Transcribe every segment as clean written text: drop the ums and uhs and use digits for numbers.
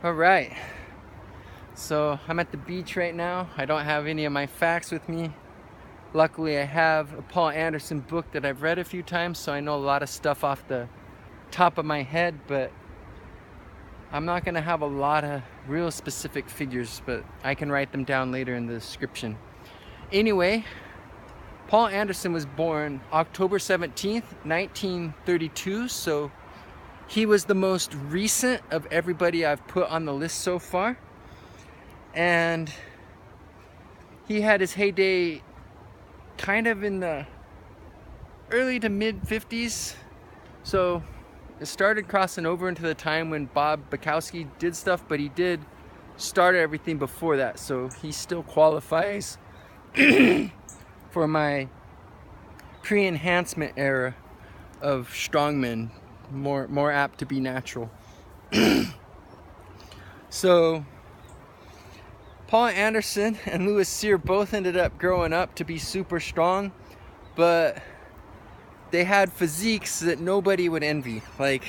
All right, so I'm at the beach right now. I don't have any of my facts with me. Luckily, I have a Paul Anderson book that I've read a few times, so I know a lot of stuff off the top of my head, but I'm not gonna have a lot of real specific figures, but I can write them down later in the description. Anyway, Paul Anderson was born October 17th, 1932, so he was the most recent of everybody I've put on the list so far. And he had his heyday kind of in the early to mid 50s. So it started crossing over into the time when Bob Bukowski did stuff, but he did start everything before that. So he still qualifies for my pre-enhancement era of strongmen. More apt to be natural. So Paul Anderson and Louis Cyr both ended up growing up to be super strong, but they had physiques that nobody would envy. Like,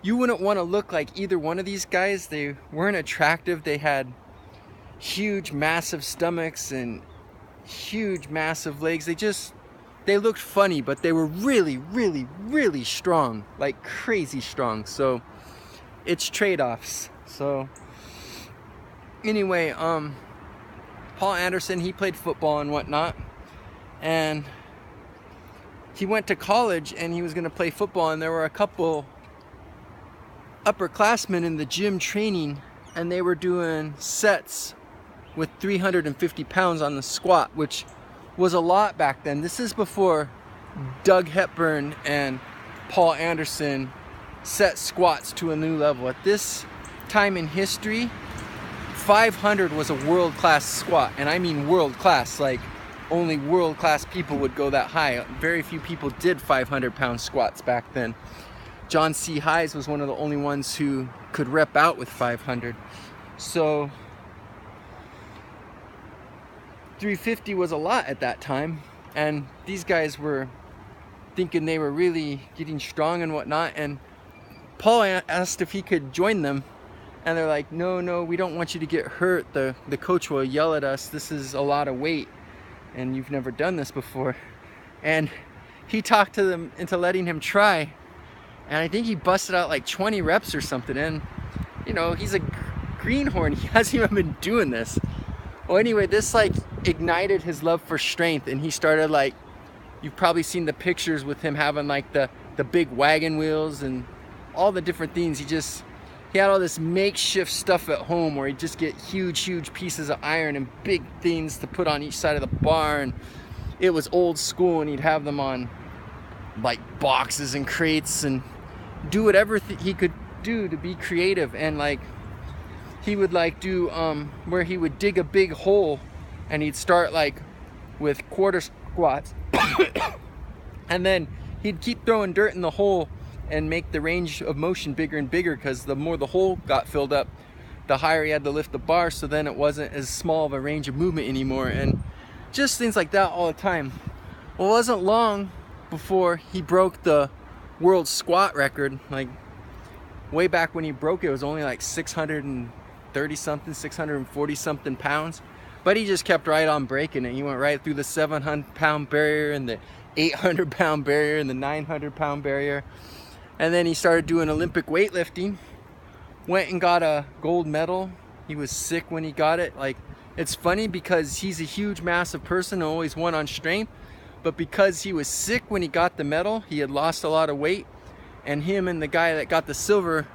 you wouldn't want to look like either one of these guys. They weren't attractive. They had huge massive stomachs and huge massive legs. They looked funny, but they were really strong, like crazy strong. So it's trade-offs. So anyway, Paul Anderson, he played football and whatnot, and he went to college and he was going to play football, and there were a couple upperclassmen in the gym training, and they were doing sets with 350 pounds on the squat, which was a lot back then. This is before Doug Hepburn and Paul Anderson set squats to a new level. At this time in history, 500 was a world-class squat, and I mean world-class. Like, only world-class people would go that high. Very few people did 500-pound squats back then. John C. Hayes was one of the only ones who could rep out with 500. So 350 was a lot at that time, and these guys were thinking they were really getting strong and whatnot, and Paul asked if he could join them, and they're like, no, we don't want you to get hurt. The coach will yell at us. This is a lot of weight, and you've never done this before. And he talked to them into letting him try, and I think he busted out like 20 reps or something. And you know, he's a greenhorn. He hasn't even been doing this. Well, anyway, this like ignited his love for strength, and he started, like, you've probably seen the pictures with him having like the big wagon wheels and all the different things. He had all this makeshift stuff at home where he'd just get huge pieces of iron and big things to put on each side of the bar, and it was old school, and he'd have them on like boxes and crates and do whatever he could do to be creative. And like, he would like do where he would dig a big hole, and he'd start like with quarter squats and then he'd keep throwing dirt in the hole and make the range of motion bigger and bigger, because the more the hole got filled up, the higher he had to lift the bar, so then it wasn't as small of a range of movement anymore, and just things like that all the time. Well, it wasn't long before he broke the world squat record. Like, way back when he broke it, it was only like 630 something, 640 something pounds, but he just kept right on breaking it. He went right through the 700-pound barrier and the 800-pound barrier and the 900-pound barrier. And then he started doing Olympic weightlifting, went and got a gold medal. He was sick when he got it. Like, it's funny because he's a huge, massive person, always won on strength, but because he was sick when he got the medal, he had lost a lot of weight, and him and the guy that got the silver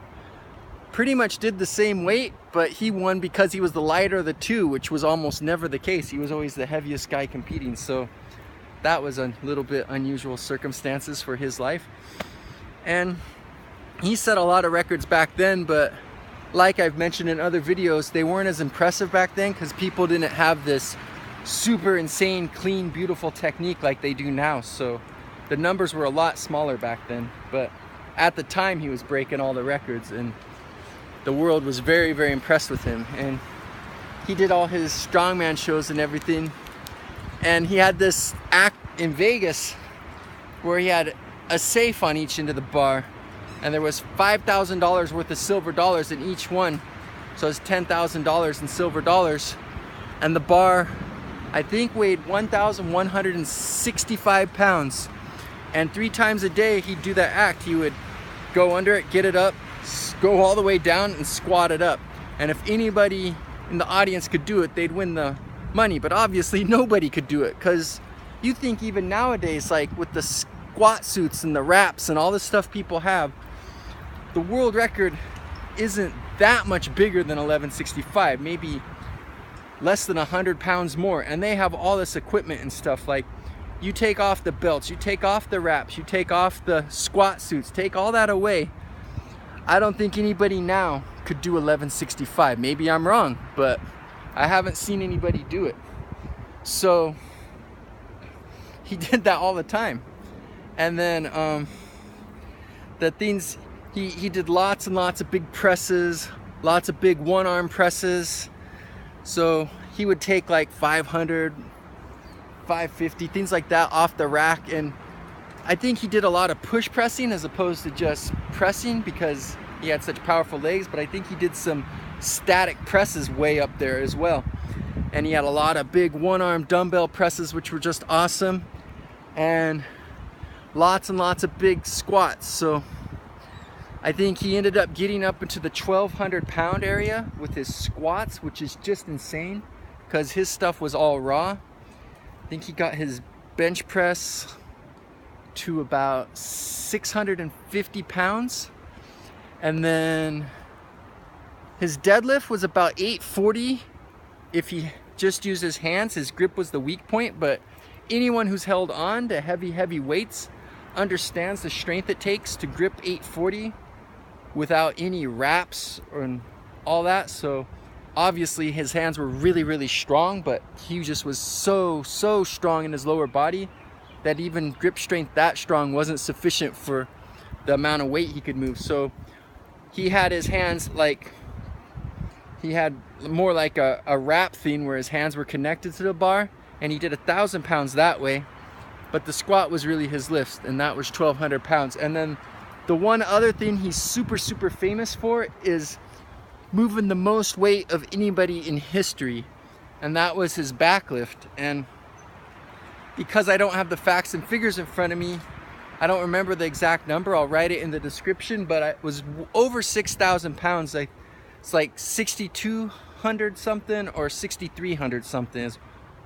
pretty much did the same weight, but he won because he was the lighter of the two, which was almost never the case. He was always the heaviest guy competing, so that was a little bit unusual circumstances for his life. And he set a lot of records back then, but like I've mentioned in other videos, they weren't as impressive back then because people didn't have this super insane, clean, beautiful technique like they do now. So the numbers were a lot smaller back then, but at the time he was breaking all the records, and the world was very impressed with him. And he did all his strongman shows and everything, and he had this act in Vegas where he had a safe on each end of the bar, and there was $5,000 worth of silver dollars in each one. So it's $10,000 in silver dollars. And the bar, I think, weighed 1,165 pounds. And 3 times a day he'd do that act. He would go under it, get it up, go all the way down and squat it up. And if anybody in the audience could do it, they'd win the money. But obviously nobody could do it, because you think even nowadays, like with the squat suits and the wraps and all the stuff people have, the world record isn't that much bigger than 1165, maybe less than 100 pounds more. And they have all this equipment and stuff. Like, you take off the belts, you take off the wraps, you take off the squat suits, take all that away. I don't think anybody now could do 1165. Maybe I'm wrong, but I haven't seen anybody do it. So he did that all the time. And then the things, he did lots and lots of big presses, lots of big one-arm presses. So he would take like 500, 550, things like that off the rack. And I think he did a lot of push pressing as opposed to just pressing, because he had such powerful legs. But I think he did some static presses way up there as well. And he had a lot of big one-arm dumbbell presses, which were just awesome. And lots and lots of big squats. So I think he ended up getting up into the 1,200 pound area with his squats, which is just insane because his stuff was all raw. I think he got his bench press to about 650 pounds. And then his deadlift was about 840 if he just used his hands. His grip was the weak point, but anyone who's held on to heavy weights understands the strength it takes to grip 840 without any wraps or all that. So obviously his hands were really strong, but he just was so strong in his lower body that even grip strength that strong wasn't sufficient for the amount of weight he could move. So he had his hands like, he had more like a wrap thing where his hands were connected to the bar, and he did 1,000 pounds that way. But the squat was really his lift, and that was 1,200 pounds. And then the one other thing he's super famous for is moving the most weight of anybody in history, and that was his back lift. And because I don't have the facts and figures in front of me, I don't remember the exact number. I'll write it in the description, but it was over 6,000 pounds. It's like 6,200 something or 6,300 something. It's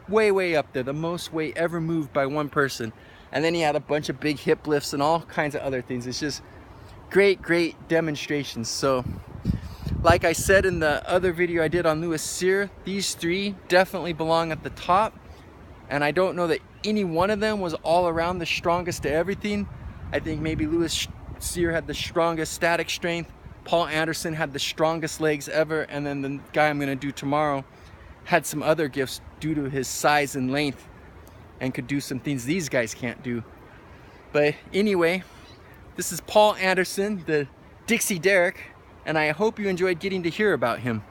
way up there, the most weight ever moved by one person. And then he had a bunch of big hip lifts and all kinds of other things. It's just great demonstrations. So like I said in the other video I did on Louis Cyr, these 3 definitely belong at the top. And I don't know that any one of them was all around the strongest to everything. I think maybe Louis Cyr had the strongest static strength, Paul Anderson had the strongest legs ever, and then the guy I'm gonna do tomorrow had some other gifts due to his size and length and could do some things these guys can't do. But anyway, this is Paul Anderson, the Dixie Derrick, and I hope you enjoyed getting to hear about him.